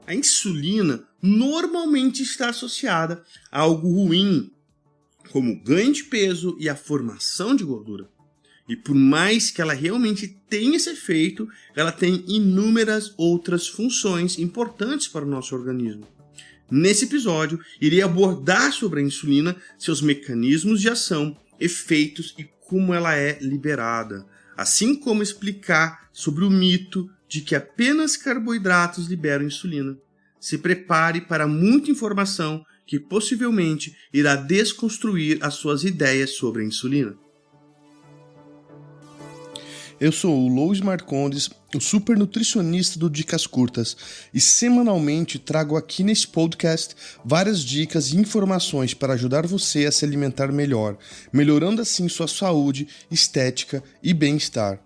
A insulina normalmente está associada a algo ruim, como o ganho de peso e a formação de gordura. E por mais que ela realmente tenha esse efeito, ela tem inúmeras outras funções importantes para o nosso organismo. Nesse episódio, irei abordar sobre a insulina, seus mecanismos de ação, efeitos e como ela é liberada, assim como explicar sobre o mito de que apenas carboidratos liberam insulina. Se prepare para muita informação que possivelmente irá desconstruir as suas ideias sobre a insulina. Eu sou o Lois Marcondes, o super nutricionista do Dicas Curtas, e semanalmente trago aqui nesse podcast várias dicas e informações para ajudar você a se alimentar melhor, melhorando assim sua saúde, estética e bem-estar.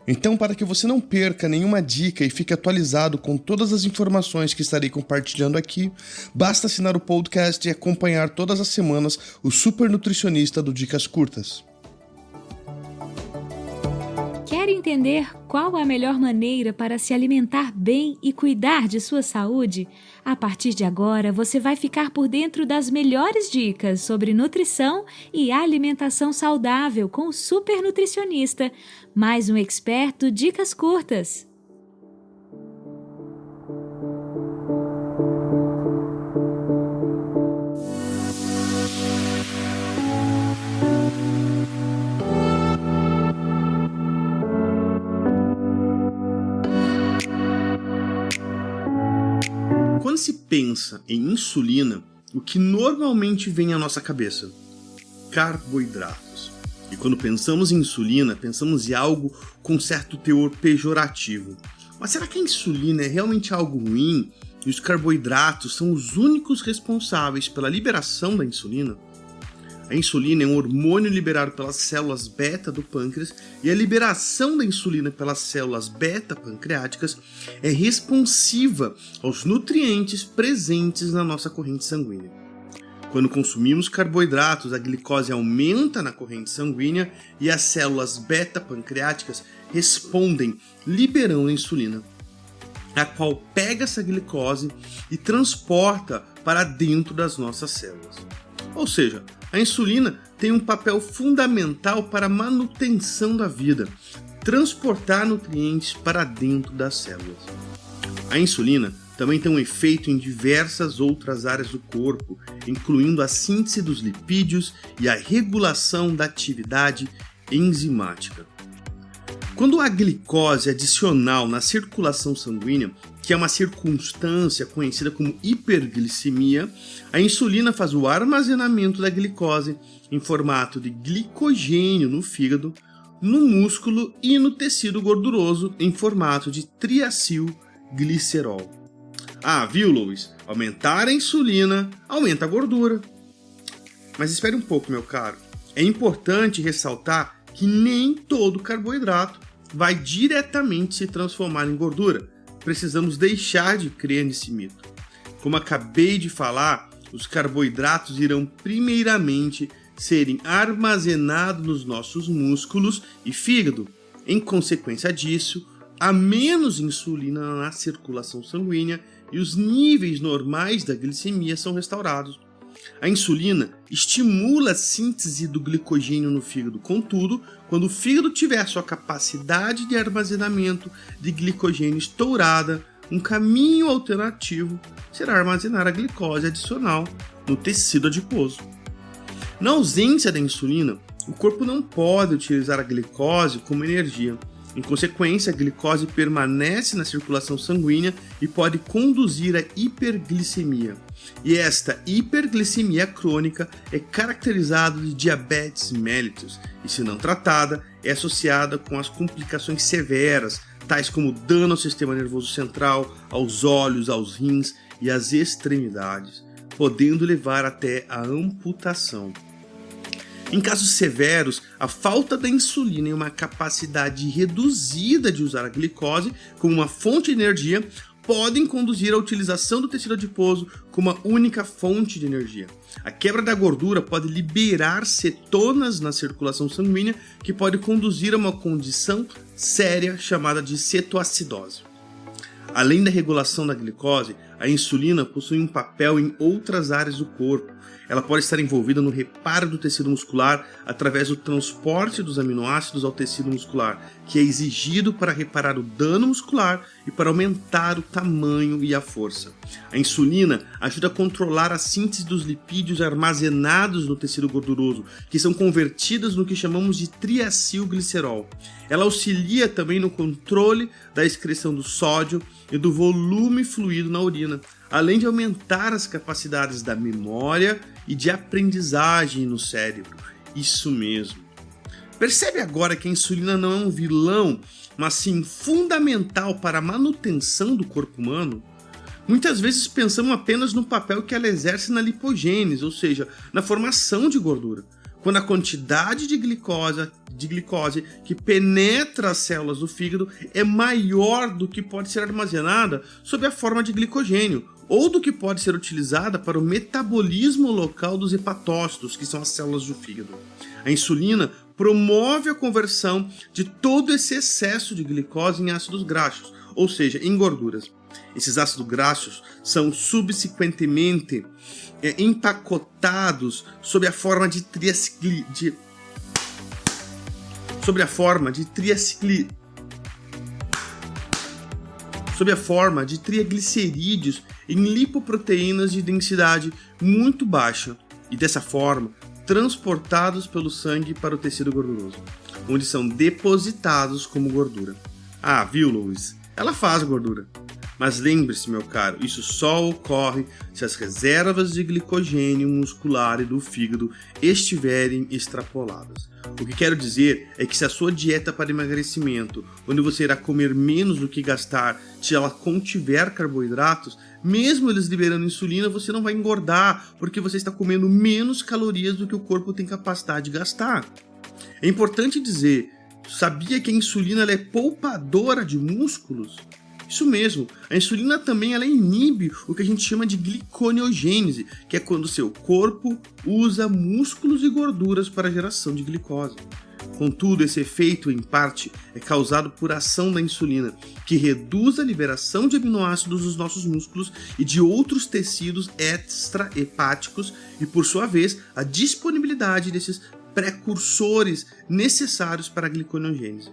Então, para que você não perca nenhuma dica e fique atualizado com todas as informações que estarei compartilhando aqui, basta assinar o podcast e acompanhar todas as semanas o super nutricionista do Dicas Curtas. Quer entender qual a melhor maneira para se alimentar bem e cuidar de sua saúde? A partir de agora, você vai ficar por dentro das melhores dicas sobre nutrição e alimentação saudável com o super nutricionista, mais um expert do Dicas Curtas. Quando se pensa em insulina, o que normalmente vem à nossa cabeça? Carboidratos. E quando pensamos em insulina, pensamos em algo com certo teor pejorativo. Mas será que a insulina é realmente algo ruim e os carboidratos são os únicos responsáveis pela liberação da insulina? A insulina é um hormônio liberado pelas células beta do pâncreas e a liberação da insulina pelas células beta pancreáticas é responsiva aos nutrientes presentes na nossa corrente sanguínea. Quando consumimos carboidratos, a glicose aumenta na corrente sanguínea e as células beta pancreáticas respondem liberando a insulina, a qual pega essa glicose e transporta para dentro das nossas células. Ou seja, a insulina tem um papel fundamental para a manutenção da vida, transportar nutrientes para dentro das células. A insulina também tem um efeito em diversas outras áreas do corpo, incluindo a síntese dos lipídios e a regulação da atividade enzimática. Quando a glicose é adicional na circulação sanguínea, que é uma circunstância conhecida como hiperglicemia, a insulina faz o armazenamento da glicose em formato de glicogênio no fígado, no músculo e no tecido gorduroso em formato de triacilglicerol. Ah, viu, Lois? Aumentar a insulina aumenta a gordura. Mas espere um pouco, meu caro. É importante ressaltar que nem todo carboidrato vai diretamente se transformar em gordura. Precisamos deixar de crer nesse mito. Como acabei de falar, os carboidratos irão primeiramente serem armazenados nos nossos músculos e fígado. Em consequência disso, há menos insulina na circulação sanguínea e os níveis normais da glicemia são restaurados. A insulina estimula a síntese do glicogênio no fígado. Contudo, quando o fígado tiver sua capacidade de armazenamento de glicogênio estourada, um caminho alternativo será armazenar a glicose adicional no tecido adiposo. Na ausência da insulina, o corpo não pode utilizar a glicose como energia. Em consequência, a glicose permanece na circulação sanguínea e pode conduzir à hiperglicemia. E esta hiperglicemia crônica é caracterizada de diabetes mellitus e, se não tratada, é associada com as complicações severas, tais como dano ao sistema nervoso central, aos olhos, aos rins e às extremidades, podendo levar até a amputação. Em casos severos, a falta da insulina e uma capacidade reduzida de usar a glicose como uma fonte de energia podem conduzir à utilização do tecido adiposo como a única fonte de energia. A quebra da gordura pode liberar cetonas na circulação sanguínea, que pode conduzir a uma condição séria chamada de cetoacidose. Além da regulação da glicose, a insulina possui um papel em outras áreas do corpo. Ela pode estar envolvida no reparo do tecido muscular através do transporte dos aminoácidos ao tecido muscular, que é exigido para reparar o dano muscular e para aumentar o tamanho e a força. A insulina ajuda a controlar a síntese dos lipídios armazenados no tecido gorduroso, que são convertidos no que chamamos de triacilglicerol. Ela auxilia também no controle da excreção do sódio e do volume fluido na urina, além de aumentar as capacidades da memória e de aprendizagem no cérebro. Isso mesmo. Percebe agora que a insulina não é um vilão, mas sim fundamental para a manutenção do corpo humano? Muitas vezes pensamos apenas no papel que ela exerce na lipogênese, ou seja, na formação de gordura, quando a quantidade de glicose que penetra as células do fígado é maior do que pode ser armazenada sob a forma de glicogênio, ou do que pode ser utilizada para o metabolismo local dos hepatócitos, que são as células do fígado. A insulina promove a conversão de todo esse excesso de glicose em ácidos graxos, ou seja, em gorduras. Esses ácidos graxos são subsequentemente empacotados sob a forma de triglicerídeos em lipoproteínas de densidade muito baixa e, dessa forma, transportados pelo sangue para o tecido gorduroso, onde são depositados como gordura. Ah, viu, Luiz? Ela faz gordura. Mas lembre-se, meu caro, isso só ocorre se as reservas de glicogênio muscular e do fígado estiverem extrapoladas. O que quero dizer é que se a sua dieta para emagrecimento, onde você irá comer menos do que gastar, se ela contiver carboidratos, mesmo eles liberando insulina, você não vai engordar, porque você está comendo menos calorias do que o corpo tem capacidade de gastar. É importante dizer, sabia que a insulina ela é poupadora de músculos? Isso mesmo, a insulina também ela inibe o que a gente chama de gliconeogênese, que é quando o seu corpo usa músculos e gorduras para a geração de glicose. Contudo, esse efeito, em parte, é causado por ação da insulina, que reduz a liberação de aminoácidos dos nossos músculos e de outros tecidos extrahepáticos e, por sua vez, a disponibilidade desses precursores necessários para a gliconeogênese.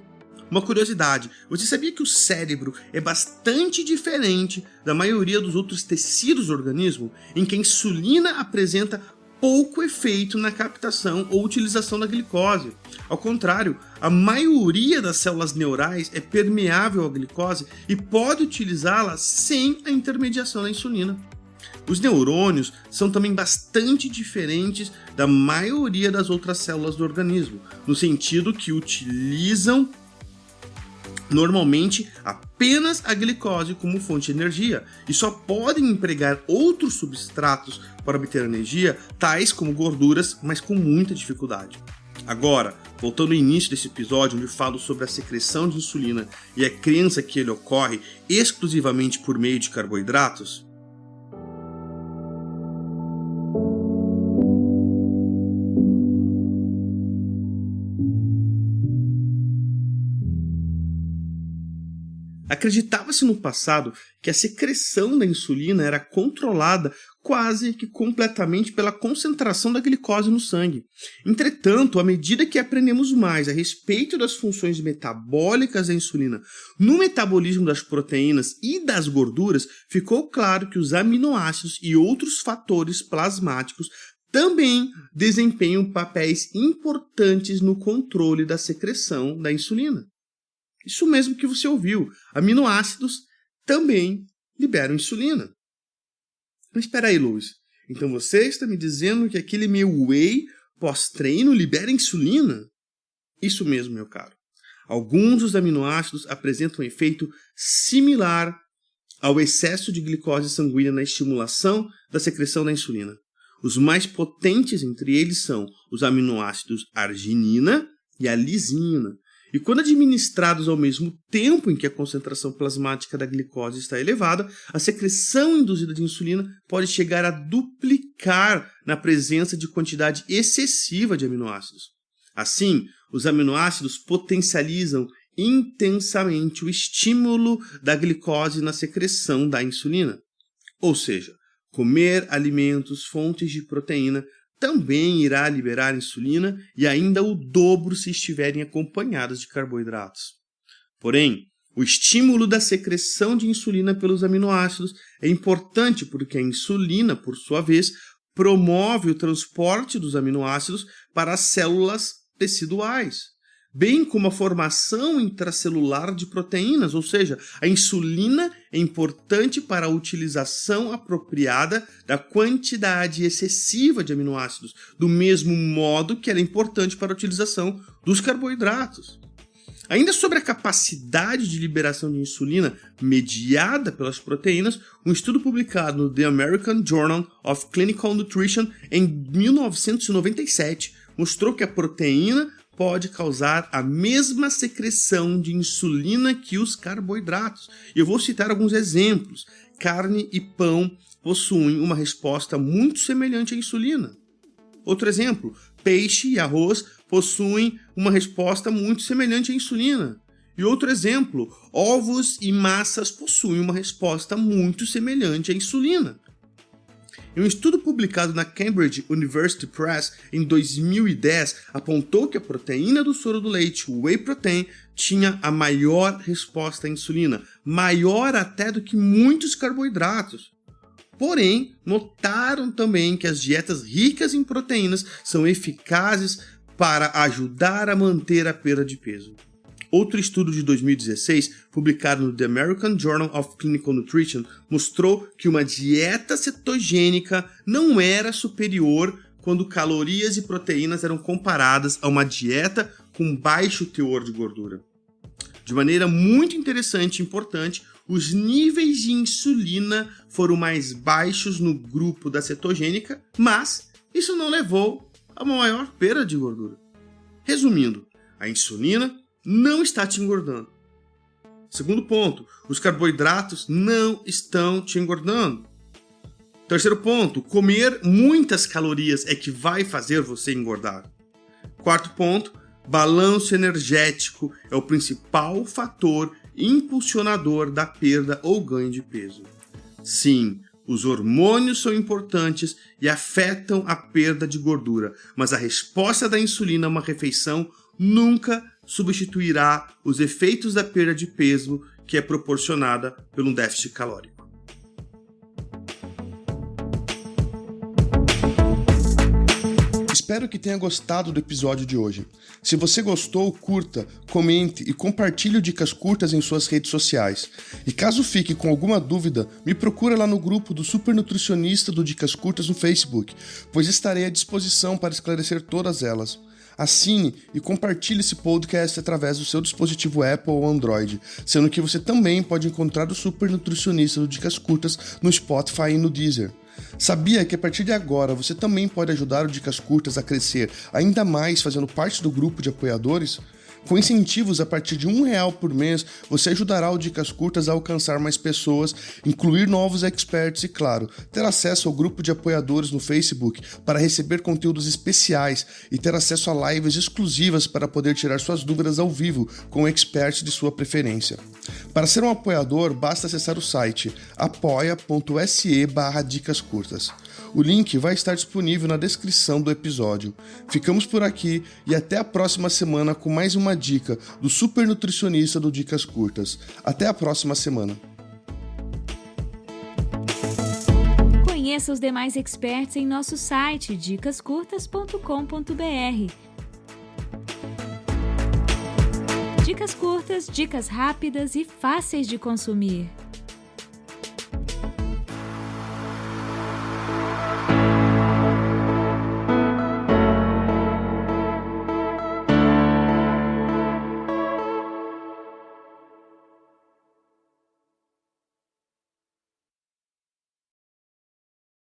Uma curiosidade, você sabia que o cérebro é bastante diferente da maioria dos outros tecidos do organismo, em que a insulina apresenta pouco efeito na captação ou utilização da glicose? Ao contrário, a maioria das células neurais é permeável à glicose e pode utilizá-la sem a intermediação da insulina. Os neurônios são também bastante diferentes da maioria das outras células do organismo, no sentido que utilizam normalmente apenas a glicose como fonte de energia e só podem empregar outros substratos para obter energia, tais como gorduras, mas com muita dificuldade. Agora, voltando ao início desse episódio, onde falo sobre a secreção de insulina e a crença que ele ocorre exclusivamente por meio de carboidratos, acreditava-se no passado que a secreção da insulina era controlada quase que completamente pela concentração da glicose no sangue. Entretanto, à medida que aprendemos mais a respeito das funções metabólicas da insulina no metabolismo das proteínas e das gorduras, ficou claro que os aminoácidos e outros fatores plasmáticos também desempenham papéis importantes no controle da secreção da insulina. Isso mesmo que você ouviu, aminoácidos também liberam insulina. Mas espera aí, Luiz, então você está me dizendo que aquele meu whey pós-treino libera insulina? Isso mesmo, meu caro. Alguns dos aminoácidos apresentam um efeito similar ao excesso de glicose sanguínea na estimulação da secreção da insulina. Os mais potentes entre eles são os aminoácidos arginina e a lisina. E quando administrados ao mesmo tempo em que a concentração plasmática da glicose está elevada, a secreção induzida de insulina pode chegar a duplicar na presença de quantidade excessiva de aminoácidos. Assim, os aminoácidos potencializam intensamente o estímulo da glicose na secreção da insulina. Ou seja, comer alimentos fontes de proteína também irá liberar insulina e ainda o dobro se estiverem acompanhadas de carboidratos. Porém, o estímulo da secreção de insulina pelos aminoácidos é importante porque a insulina, por sua vez, promove o transporte dos aminoácidos para as células teciduais, bem como a formação intracelular de proteínas, ou seja, a insulina é importante para a utilização apropriada da quantidade excessiva de aminoácidos, do mesmo modo que ela é importante para a utilização dos carboidratos. Ainda sobre a capacidade de liberação de insulina mediada pelas proteínas, um estudo publicado no The American Journal of Clinical Nutrition em 1997 mostrou que a proteína pode causar a mesma secreção de insulina que os carboidratos. E eu vou citar alguns exemplos. Carne e pão possuem uma resposta muito semelhante à insulina. Outro exemplo, peixe e arroz possuem uma resposta muito semelhante à insulina. E outro exemplo, ovos e massas possuem uma resposta muito semelhante à insulina. Um estudo publicado na Cambridge University Press em 2010 apontou que a proteína do soro do leite, o whey protein, tinha a maior resposta à insulina, maior até do que muitos carboidratos. Porém, notaram também que as dietas ricas em proteínas são eficazes para ajudar a manter a perda de peso. Outro estudo de 2016, publicado no The American Journal of Clinical Nutrition, mostrou que uma dieta cetogênica não era superior quando calorias e proteínas eram comparadas a uma dieta com baixo teor de gordura. De maneira muito interessante e importante, os níveis de insulina foram mais baixos no grupo da cetogênica, mas isso não levou a uma maior perda de gordura. Resumindo, a insulina não está te engordando. Segundo ponto, os carboidratos não estão te engordando. Terceiro ponto, comer muitas calorias é que vai fazer você engordar. Quarto ponto, balanço energético é o principal fator impulsionador da perda ou ganho de peso. Sim, os hormônios são importantes e afetam a perda de gordura, mas a resposta da insulina a uma refeição nunca substituirá os efeitos da perda de peso que é proporcionada pelo déficit calórico. Espero que tenha gostado do episódio de hoje. Se você gostou, curta, comente e compartilhe o Dicas Curtas em suas redes sociais. E caso fique com alguma dúvida, me procura lá no grupo do Super Nutricionista do Dicas Curtas no Facebook, pois estarei à disposição para esclarecer todas elas. Assine e compartilhe esse podcast através do seu dispositivo Apple ou Android, sendo que você também pode encontrar o Super Nutricionista do Dicas Curtas no Spotify e no Deezer. Sabia que a partir de agora você também pode ajudar o Dicas Curtas a crescer ainda mais fazendo parte do grupo de apoiadores? Com incentivos a partir de R$1 por mês, você ajudará o Dicas Curtas a alcançar mais pessoas, incluir novos experts e, claro, ter acesso ao grupo de apoiadores no Facebook para receber conteúdos especiais e ter acesso a lives exclusivas para poder tirar suas dúvidas ao vivo com experts de sua preferência. Para ser um apoiador, basta acessar o site apoia.se/dicascurtas. O link vai estar disponível na descrição do episódio. Ficamos por aqui e até a próxima semana com mais uma dica do Super Nutricionista do Dicas Curtas. Até a próxima semana. Conheça os demais experts em nosso site dicascurtas.com.br. Dicas curtas, dicas rápidas e fáceis de consumir.